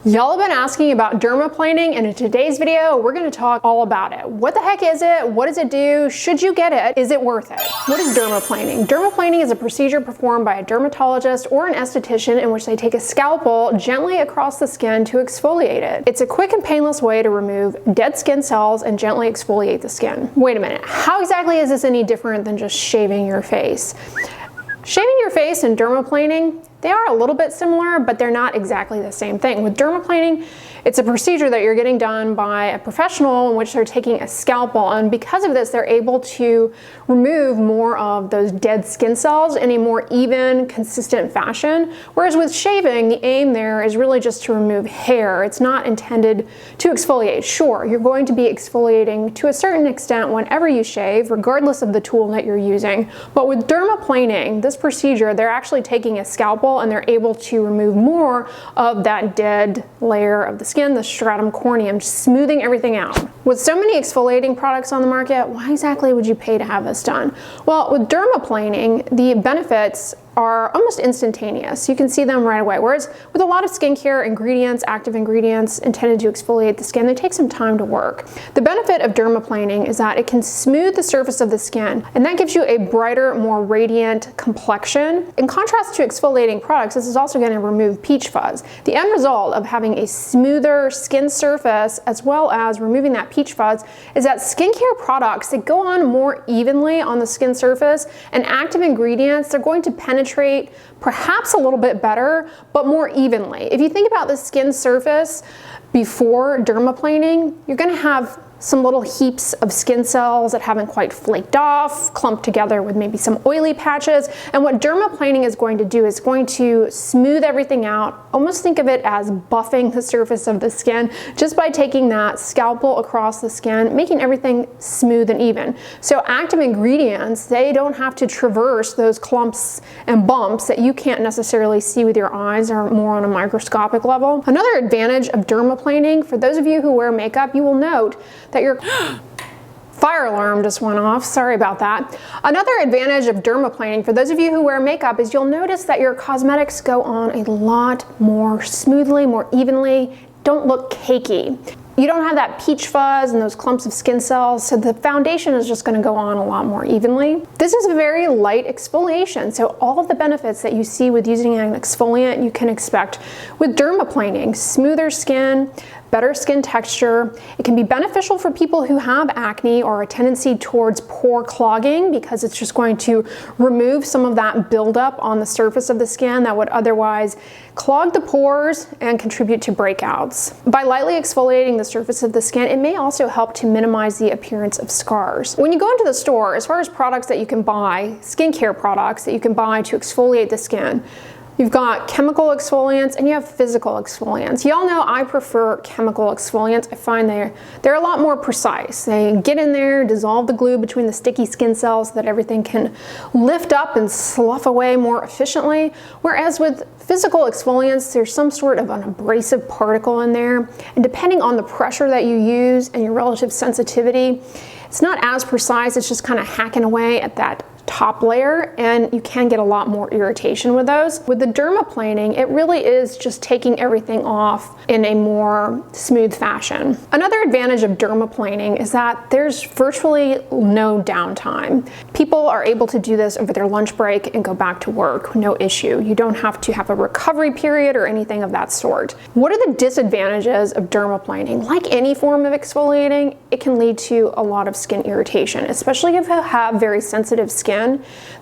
Y'all have been asking about dermaplaning, and in today's video, we're gonna talk all about it. What the heck is it? What does it do? Should you get it? Is it worth it? What is dermaplaning? Dermaplaning is a procedure performed by a dermatologist or an esthetician in which they take a scalpel gently across the skin to exfoliate it. It's a quick and painless way to remove dead skin cells and gently exfoliate the skin. Wait a minute, how exactly is this any different than just shaving your face? Shaving your face and dermaplaning, they are a little bit similar, but they're not exactly the same thing. With dermaplaning, it's a procedure that you're getting done by a professional in which they're taking a scalpel, and because of this, they're able to remove more of those dead skin cells in a more even, consistent fashion. Whereas with shaving, the aim there is really just to remove hair. It's not intended to exfoliate. Sure, you're going to be exfoliating to a certain extent whenever you shave, regardless of the tool that you're using. But with dermaplaning, this procedure, they're actually taking a scalpel and they're able to remove more of that dead layer of the skin, the stratum corneum, smoothing everything out. With so many exfoliating products on the market, why exactly would you pay to have this done? Well, with dermaplaning, the benefits are almost instantaneous. You can see them right away. Whereas with a lot of skincare ingredients, active ingredients intended to exfoliate the skin, they take some time to work. The benefit of dermaplaning is that it can smooth the surface of the skin, and that gives you a brighter, more radiant complexion. In contrast to exfoliating products, this is also going to remove peach fuzz. The end result of having a smoother skin surface as well as removing that peach fuzz is that skincare products that go on more evenly on the skin surface, and active ingredients, they're going to penetrate perhaps a little bit better, but more evenly. If you think about the skin surface before dermaplaning, you're gonna have some little heaps of skin cells that haven't quite flaked off, clumped together with maybe some oily patches. And what dermaplaning is going to do is going to smooth everything out. Almost think of it as buffing the surface of the skin just by taking that scalpel across the skin, making everything smooth and even. So active ingredients, they don't have to traverse those clumps and bumps that you can't necessarily see with your eyes or more on a microscopic level. Another advantage of dermaplaning, for those of you who wear makeup, you will note that your fire alarm just went off. Sorry about that. Another advantage of dermaplaning, for those of you who wear makeup, is you'll notice that your cosmetics go on a lot more smoothly, more evenly, don't look cakey. You don't have that peach fuzz and those clumps of skin cells, so the foundation is just going to go on a lot more evenly. This is a very light exfoliation, so all of the benefits that you see with using an exfoliant you can expect with dermaplaning. Smoother skin, better skin texture. It can be beneficial for people who have acne or a tendency towards pore clogging, because it's just going to remove some of that buildup on the surface of the skin that would otherwise clog the pores and contribute to breakouts. By lightly exfoliating the surface of the skin, it may also help to minimize the appearance of scars. When you go into the store, as far as products that you can buy, skincare products that you can buy to exfoliate the skin, you've got chemical exfoliants and you have physical exfoliants. Y'all know I prefer chemical exfoliants. I find they're a lot more precise. They get in there, dissolve the glue between the sticky skin cells so that everything can lift up and slough away more efficiently. Whereas with physical exfoliants, there's some sort of an abrasive particle in there. And depending on the pressure that you use and your relative sensitivity, it's not as precise. It's just kind of hacking away at that top layer, and you can get a lot more irritation with those. With the dermaplaning, it really is just taking everything off in a more smooth fashion. Another advantage of dermaplaning is that there's virtually no downtime. People are able to do this over their lunch break and go back to work, no issue. You don't have to have a recovery period or anything of that sort. What are the disadvantages of dermaplaning? Like any form of exfoliating, it can lead to a lot of skin irritation, especially if you have very sensitive skin.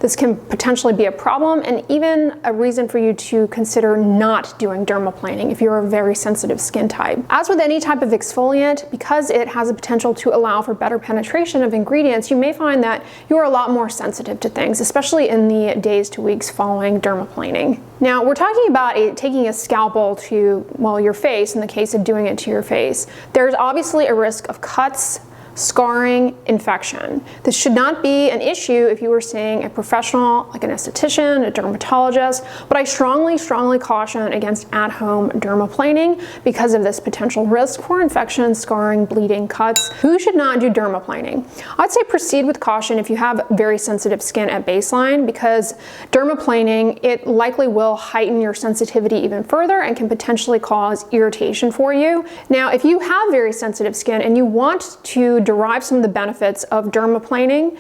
This can potentially be a problem and even a reason for you to consider not doing dermaplaning if you're a very sensitive skin type. As with any type of exfoliant, because it has a potential to allow for better penetration of ingredients, you may find that you're a lot more sensitive to things, especially in the days to weeks following dermaplaning. Now, we're talking about taking a scalpel to, well, your face in the case of doing it to your face. There's obviously a risk of cuts, scarring, infection. This should not be an issue if you were seeing a professional like an esthetician, a dermatologist, but I strongly caution against at-home dermaplaning because of this potential risk for infection, scarring, bleeding, cuts. Who should not do dermaplaning? I'd say proceed with caution if you have very sensitive skin at baseline, because dermaplaning, it likely will heighten your sensitivity even further and can potentially cause irritation for you. Now, if you have very sensitive skin and you want to derive some of the benefits of dermaplaning,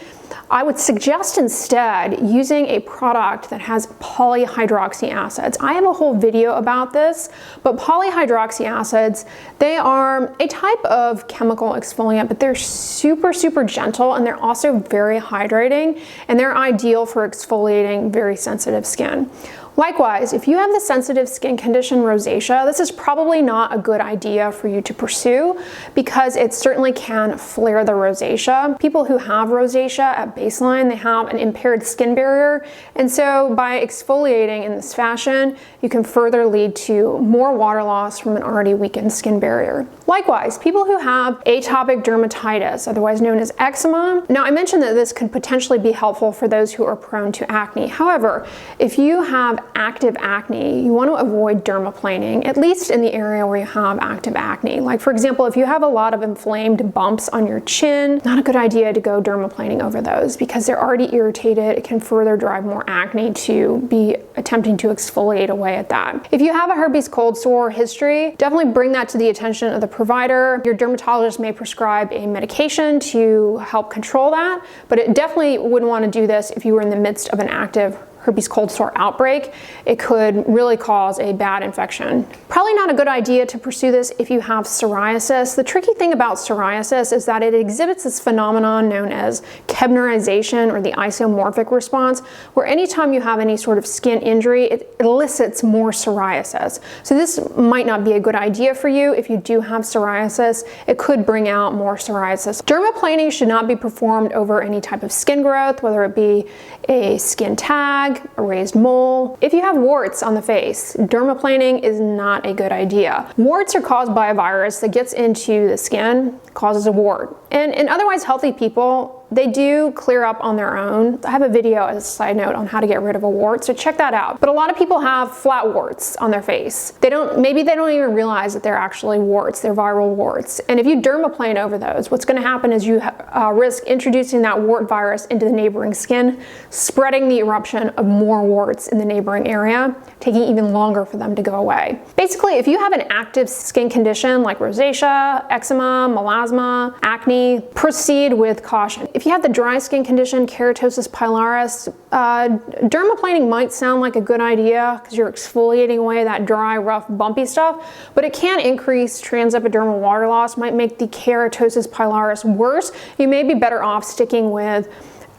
I would suggest instead using a product that has polyhydroxy acids. I have a whole video about this, but polyhydroxy acids, they are a type of chemical exfoliant, but they're super gentle, and they're also very hydrating, and they're ideal for exfoliating very sensitive skin. Likewise, if you have the sensitive skin condition rosacea, this is probably not a good idea for you to pursue because it certainly can flare the rosacea. People who have rosacea at baseline, they have an impaired skin barrier, and so by exfoliating in this fashion, you can further lead to more water loss from an already weakened skin barrier. Likewise, people who have atopic dermatitis, otherwise known as eczema. Now, I mentioned that this could potentially be helpful for those who are prone to acne. However, if you have active acne, you want to avoid dermaplaning, at least in the area where you have active acne. Like, for example, if you have a lot of inflamed bumps on your chin, not a good idea to go dermaplaning over those because they're already irritated. It can further drive more acne to be attempting to exfoliate away at that. If you have a herpes cold sore history, definitely bring that to the attention of the provider. Your dermatologist may prescribe a medication to help control that, but it definitely wouldn't want to do this if you were in the midst of an active herpes cold sore outbreak. It could really cause a bad infection. Probably not a good idea to pursue this if you have psoriasis. The tricky thing about psoriasis is that it exhibits this phenomenon known as Kebnerization, or the isomorphic response, where anytime you have any sort of skin injury, it elicits more psoriasis. So this might not be a good idea for you if you do have psoriasis. It could bring out more psoriasis. Dermaplaning should not be performed over any type of skin growth, whether it be a skin tag, a raised mole. If you have warts on the face, dermaplaning is not a good idea. Warts are caused by a virus that gets into the skin, causes a wart. And in otherwise healthy people, they do clear up on their own. I have a video as a side note on how to get rid of a wart, so check that out. But a lot of people have flat warts on their face. Maybe they don't even realize that they're actually warts, they're viral warts. And if you dermaplane over those, what's gonna happen is you risk introducing that wart virus into the neighboring skin, spreading the eruption of more warts in the neighboring area, taking even longer for them to go away. Basically, if you have an active skin condition like rosacea, eczema, melasma, acne, proceed with caution. If you have the dry skin condition, keratosis pilaris, dermaplaning might sound like a good idea because you're exfoliating away that dry, rough, bumpy stuff, but it can increase transepidermal water loss, might make the keratosis pilaris worse. You may be better off sticking with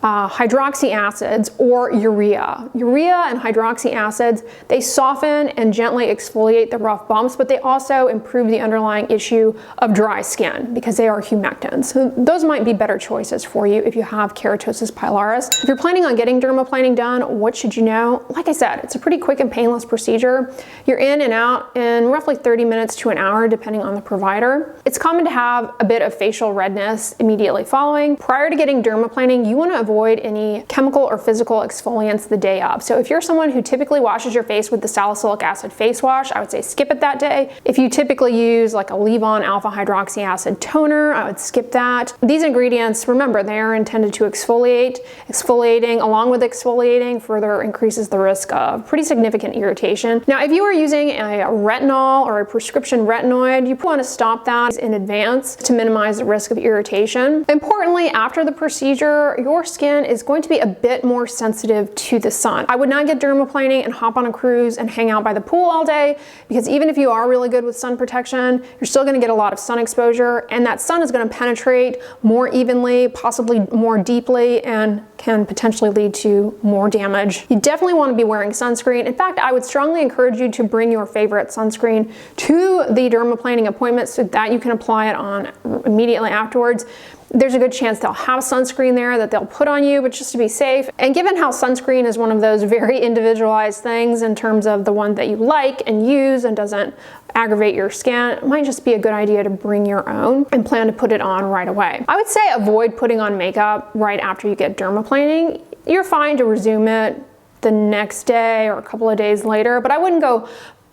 hydroxy acids or urea. Urea and hydroxy acids, they soften and gently exfoliate the rough bumps, but they also improve the underlying issue of dry skin because they are humectants. So those might be better choices for you if you have keratosis pilaris. If you're planning on getting dermaplaning done, what should you know? Like I said, it's a pretty quick and painless procedure. You're in and out in roughly 30 minutes to an hour, depending on the provider. It's common to have a bit of facial redness immediately following. Prior to getting dermaplaning, you want to avoid any chemical or physical exfoliants the day of. So if you're someone who typically washes your face with the salicylic acid face wash, I would say skip it that day. If you typically use like a leave-on alpha hydroxy acid toner, I would skip that. These ingredients, remember, they are intended to exfoliate. Exfoliating along with exfoliating further increases the risk of pretty significant irritation. Now, if you are using a retinol or a prescription retinoid, you want to stop that in advance to minimize the risk of irritation. Importantly, after the procedure, your skin is going to be a bit more sensitive to the sun. I would not get dermaplaning and hop on a cruise and hang out by the pool all day, because even if you are really good with sun protection, you're still going to get a lot of sun exposure, and that sun is going to penetrate more evenly, possibly more deeply, and can potentially lead to more damage. You definitely want to be wearing sunscreen. In fact, I would strongly encourage you to bring your favorite sunscreen to the dermaplaning appointment so that you can apply it on immediately afterwards. There's a good chance they'll have sunscreen there that they'll put on you, but just to be safe. And given how sunscreen is one of those very individualized things in terms of the one that you like and use and doesn't aggravate your skin, it might just be a good idea to bring your own and plan to put it on right away. I would say avoid putting on makeup right after you get dermaplaning. You're fine to resume it the next day or a couple of days later, but I wouldn't go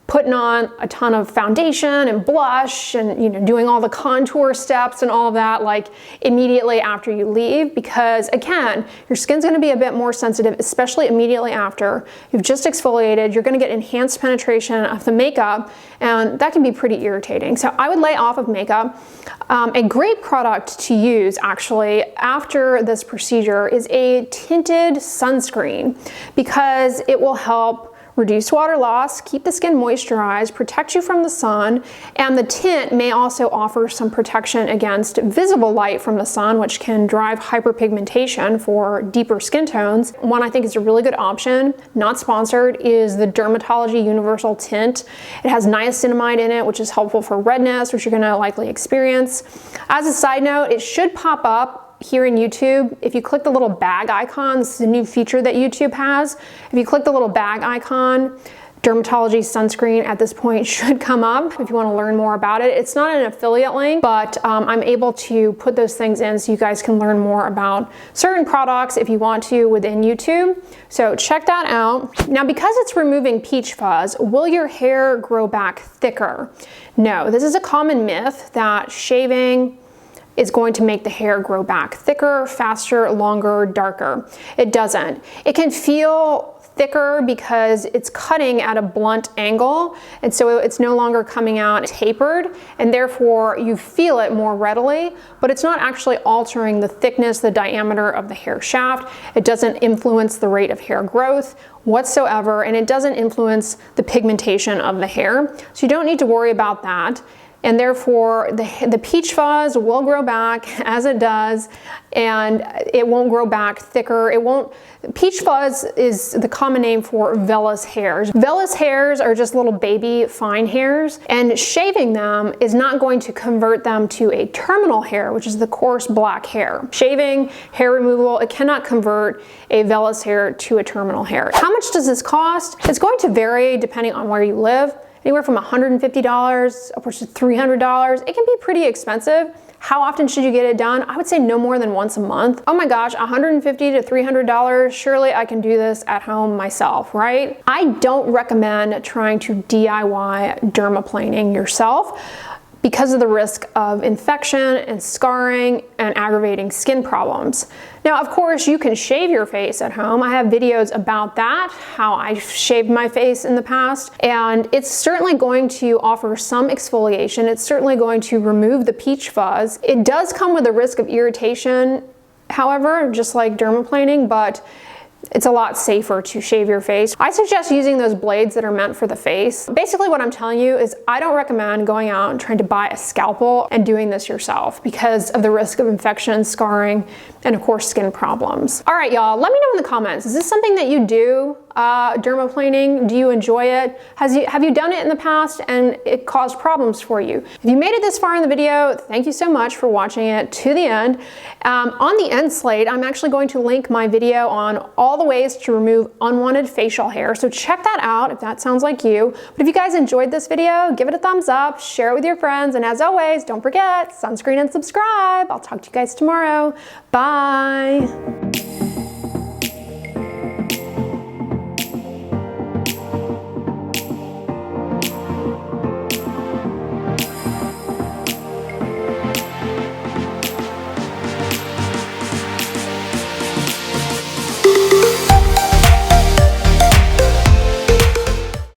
putting on a ton of foundation and blush and, you know, doing all the contour steps and all of that like immediately after you leave, because again, your skin's going to be a bit more sensitive, especially immediately after you've just exfoliated. You're going to get enhanced penetration of the makeup, and that can be pretty irritating. So I would lay off of makeup. A great product to use actually after this procedure is a tinted sunscreen, because it will help reduce water loss, keep the skin moisturized, protect you from the sun, and the tint may also offer some protection against visible light from the sun, which can drive hyperpigmentation for deeper skin tones. One I think is a really good option, not sponsored, is the Dermatology Universal Tint. It has niacinamide in it, which is helpful for redness, which you're gonna likely experience. As a side note, it should pop up here in YouTube. If you click the little bag icon, this is a new feature that YouTube has. If you click the little bag icon, Dermatology sunscreen at this point should come up if you want to learn more about it. It's not an affiliate link, but I'm able to put those things in so you guys can learn more about certain products if you want to within YouTube. So check that out. Now, because it's removing peach fuzz, will your hair grow back thicker? No, this is a common myth that shaving is going to make the hair grow back thicker, faster, longer, darker. It doesn't. It can feel thicker because it's cutting at a blunt angle, and so it's no longer coming out tapered, and therefore you feel it more readily, but it's not actually altering the thickness, the diameter of the hair shaft. It doesn't influence the rate of hair growth whatsoever, and it doesn't influence the pigmentation of the hair. So you don't need to worry about that. And therefore the peach fuzz will grow back as it does, and it won't grow back thicker. Peach fuzz is the common name for vellus hairs. Vellus hairs are just little baby fine hairs, and shaving them is not going to convert them to a terminal hair, which is the coarse black hair. Shaving, hair removal, it cannot convert a vellus hair to a terminal hair. How much does this cost? It's going to vary depending on where you live. Anywhere from $150 upwards to $300. It can be pretty expensive. How often should you get it done? I would say no more than once a month. Oh my gosh, $150 to $300, surely I can do this at home myself, right? I don't recommend trying to DIY dermaplaning yourself because of the risk of infection and scarring and aggravating skin problems. Now, of course, you can shave your face at home. I have videos about that, how I've shaved my face in the past, and it's certainly going to offer some exfoliation. It's certainly going to remove the peach fuzz. It does come with a risk of irritation, however, just like dermaplaning, but it's a lot safer to shave your face. I suggest using those blades that are meant for the face. Basically what I'm telling you is I don't recommend going out and trying to buy a scalpel and doing this yourself because of the risk of infection, scarring, and of course skin problems. All right, y'all, let me know in the comments. Is this something that you do, dermaplaning? Do you enjoy it? Have you done it in the past and it caused problems for you? If you made it this far in the video, thank you so much for watching it to the end. On the end slate, I'm actually going to link my video on all the ways to remove unwanted facial hair. So check that out if that sounds like you. But if you guys enjoyed this video, give it a thumbs up, share it with your friends, and as always, don't forget, sunscreen and subscribe. I'll talk to you guys tomorrow. Bye.